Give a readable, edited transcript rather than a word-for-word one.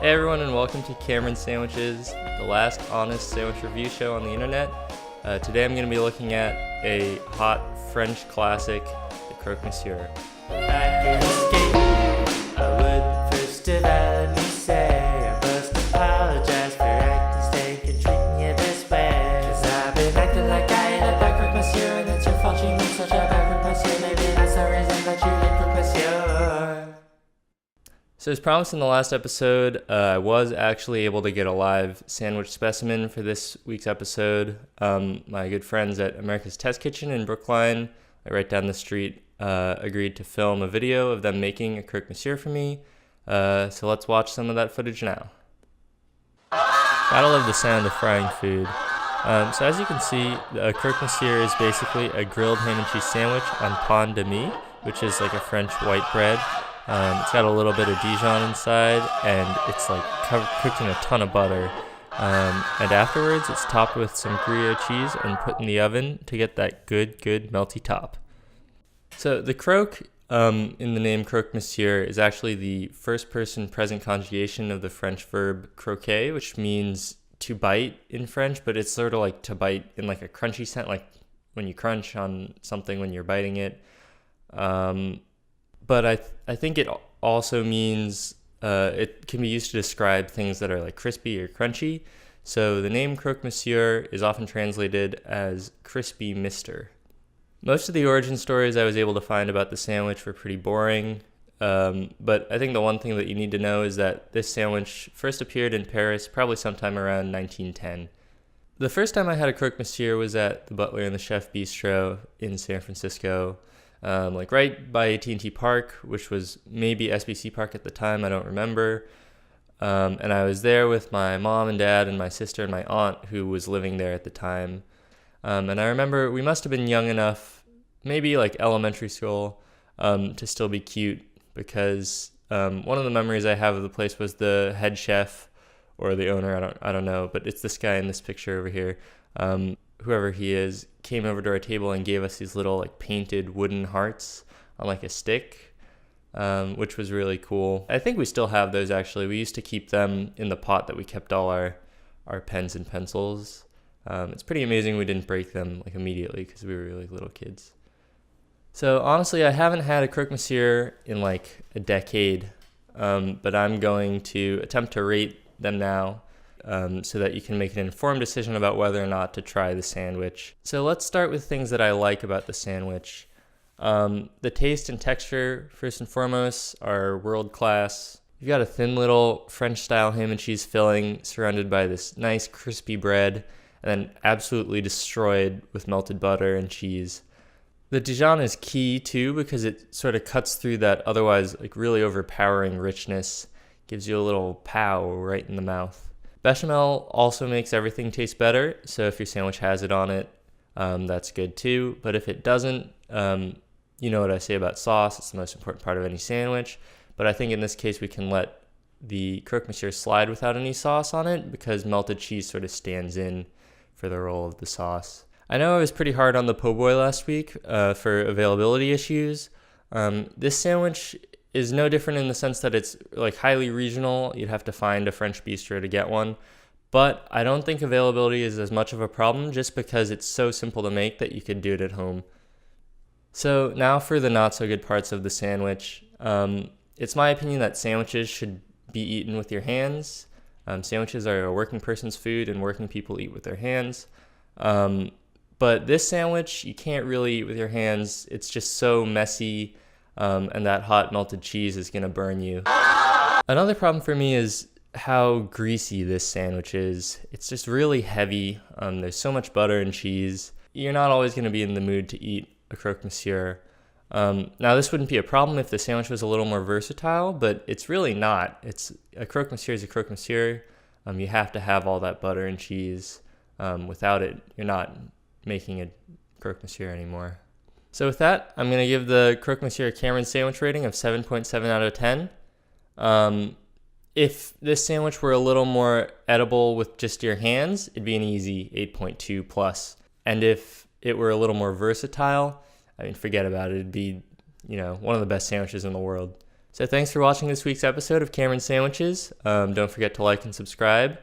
Hey everyone, and welcome to Cameron Sandwiches, the last honest sandwich review show on the internet. Today I'm going to be looking at a hot French classic, the Croque Monsieur. I can escape. I would first develop me say I must apologize for acting stank and treating you this way. Cause I've been acting like I ain't a bad Croque Monsieur, and it's your fault you made such a bad Croque Monsieur. Maybe that's the reason that you hate Croque Monsieur. So as promised in the last episode, I was actually able to get a live sandwich specimen for this week's episode. My good friends at America's Test Kitchen in Brookline, right down the street, agreed to film a video of them making a Croque Monsieur for me. So let's watch some of that footage now. Gotta love the sound of frying food. So as you can see, a Croque Monsieur is basically a grilled ham and cheese sandwich on pain de mie, which is like a French white bread. It's got a little bit of Dijon inside, and it's like cooked in a ton of butter. And afterwards, it's topped with some Gruyere cheese and put in the oven to get that good melty top. So the croque, in the name Croque Monsieur, is actually the first person present conjugation of the French verb croquer, which means to bite in French, but it's sort of like to bite in like a crunchy sense, like when you crunch on something when you're biting it. But I think it also means it can be used to describe things that are like crispy or crunchy. So the name Croque Monsieur is often translated as crispy mister. Most of the origin stories I was able to find about the sandwich were pretty boring, but I think the one thing that you need to know is that this sandwich first appeared in Paris probably sometime around 1910. The first time I had a Croque Monsieur was at the Butler and the Chef Bistro in San Francisco. Like right by AT&T Park, which was maybe SBC Park at the time, I don't remember. And I was there with my mom and dad and my sister and my aunt who was living there at the time. And I remember we must have been young enough, maybe like elementary school, to still be cute, because one of the memories I have of the place was the head chef or the owner, I don't know, but it's this guy in this picture over here. Whoever he is, came over to our table and gave us these little like painted wooden hearts on like a stick, which was really cool. I think we still have those actually. We used to keep them in the pot that we kept all our pens and pencils. It's pretty amazing we didn't break them like immediately because we were really little kids. So honestly, I haven't had a Croque Monsieur in like a decade, but I'm going to attempt to rate them now. So that you can make an informed decision about whether or not to try the sandwich. So let's start with things that I like about the sandwich. The taste and texture, first and foremost, are world class. You've got a thin little French-style ham and cheese filling surrounded by this nice crispy bread, and then absolutely destroyed with melted butter and cheese. The Dijon is key too because it sort of cuts through that otherwise like really overpowering richness, gives you a little pow right in the mouth. Bechamel also makes everything taste better, so if your sandwich has it on it, that's good too. But if it doesn't, you know what I say about sauce, it's the most important part of any sandwich. But I think in this case we can let the Croque Monsieur slide without any sauce on it because melted cheese sort of stands in for the role of the sauce. I know I was pretty hard on the po' boy last week for availability issues. This sandwich is no different in the sense that it's like highly regional. You'd have to find a French bistro to get one. But I don't think availability is as much of a problem just because it's so simple to make that you could do it at home. So now for the not so good parts of the sandwich. It's my opinion that sandwiches should be eaten with your hands. Sandwiches are a working person's food and working people eat with their hands. But this sandwich, you can't really eat with your hands. It's just so messy. And that hot melted cheese is going to burn you. Another problem for me is how greasy this sandwich is. It's just really heavy. There's so much butter and cheese. You're not always going to be in the mood to eat a Croque Monsieur. Now, this wouldn't be a problem if the sandwich was a little more versatile, but it's really not. A Croque Monsieur is a Croque Monsieur. You have to have all that butter and cheese. Without it, you're not making a Croque Monsieur anymore. So with that, I'm going to give the Croque Monsieur Cameron sandwich rating of 7.7 out of 10. If this sandwich were a little more edible with just your hands, it'd be an easy 8.2 plus. And if it were a little more versatile, I mean, forget about it. It'd be, one of the best sandwiches in the world. So thanks for watching this week's episode of Cameron Sandwiches. Don't forget to like and subscribe.